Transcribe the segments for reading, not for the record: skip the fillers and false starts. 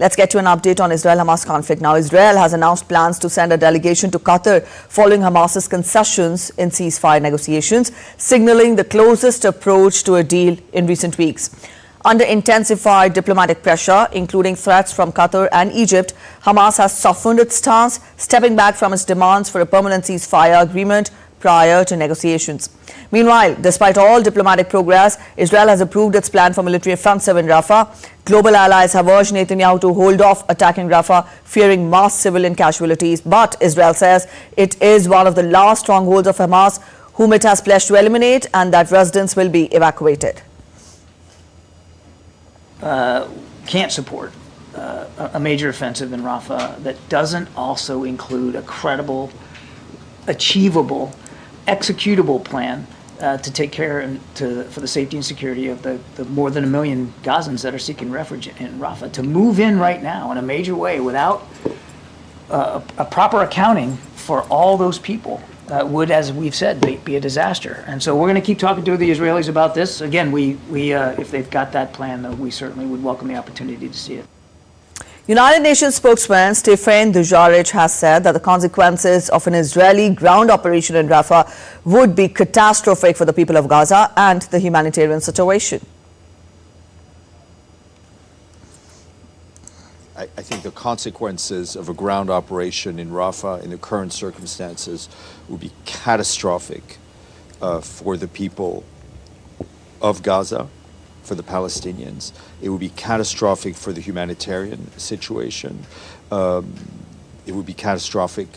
Let's get to an update on Israel-Hamas conflict. Now, Israel has announced plans to send a delegation to Qatar following Hamas's concessions in ceasefire negotiations, signaling the closest approach to a deal in recent weeks. Under intensified diplomatic pressure, including threats from Qatar and Egypt, Hamas has softened its stance, stepping back from its demands for a permanent ceasefire agreement prior to negotiations. Meanwhile, despite all diplomatic progress, Israel has approved its plan for military offensive in Rafah. Global allies have urged Netanyahu to hold off attacking Rafah, fearing mass civilian casualties. But Israel says it is one of the last strongholds of Hamas, whom it has pledged to eliminate, and that residents will be evacuated. Can't support a major offensive in Rafah that doesn't also include a credible, achievable, executable plan to take care for the safety and security of the more than 1 million Gazans that are seeking refuge in Rafah. To move in right now in a major way without a proper accounting for all those people would, as we've said, be a disaster. And so we're going to keep talking to the Israelis about this. Again, if they've got that plan, we certainly would welcome the opportunity to see it. United Nations spokesman Stephen Dujarric has said that the consequences of an Israeli ground operation in Rafah would be catastrophic for the people of Gaza and the humanitarian situation. I think the consequences of a ground operation in Rafah in the current circumstances would be catastrophic for the people of Gaza, for the Palestinians. It would be catastrophic for the humanitarian situation. It would be catastrophic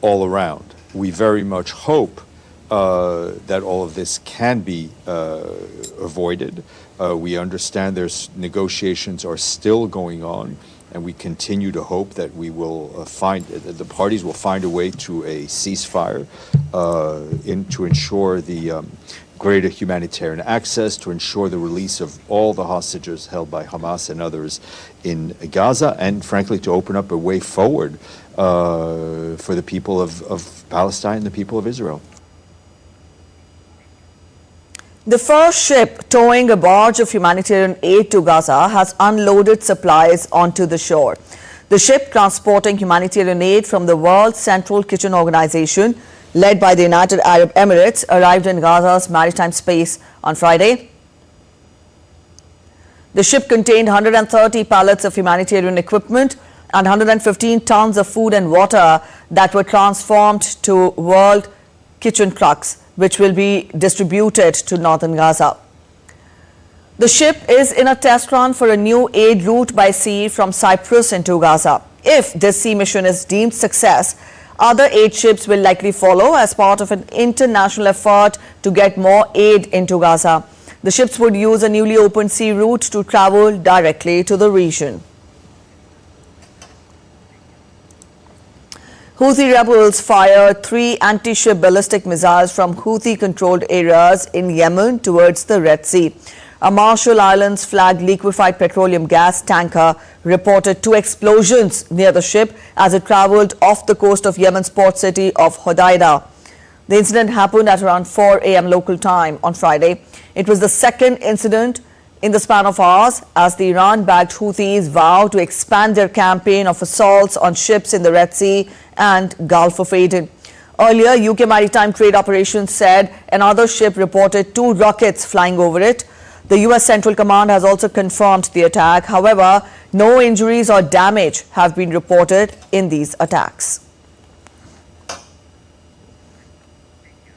all around. We very much hope that all of this can be avoided. We understand negotiations are still going on, and we continue to hope that we will the parties will find a way to a ceasefire to ensure the greater humanitarian access, to ensure the release of all the hostages held by Hamas and others in Gaza, and frankly to open up a way forward for the people of Palestine and the people of Israel. The first ship towing a barge of humanitarian aid to Gaza has unloaded supplies onto the shore. The ship transporting humanitarian aid from the World Central Kitchen Organization, led by the United Arab Emirates, arrived in Gaza's maritime space on Friday. The ship contained 130 pallets of humanitarian equipment and 115 tons of food and water that were transformed to World Kitchen trucks, which will be distributed to northern Gaza. The ship is in a test run for a new aid route by sea from Cyprus into Gaza. If this sea mission is deemed success, other aid ships will likely follow as part of an international effort to get more aid into Gaza. The ships would use a newly opened sea route to travel directly to the region. Houthi rebels fired 3 anti-ship ballistic missiles from Houthi-controlled areas in Yemen towards the Red Sea. A Marshall Islands flagged liquefied petroleum gas tanker reported 2 explosions near the ship as it traveled off the coast of Yemen's port city of Hodeidah. The incident happened at around 4 a.m. local time on Friday. It was the second incident in the span of hours as the Iran-backed Houthis vow to expand their campaign of assaults on ships in the Red Sea and Gulf of Aden. Earlier, UK Maritime Trade Operations said another ship reported 2 rockets flying over it. The US Central Command has also confirmed the attack. However, no injuries or damage have been reported in these attacks.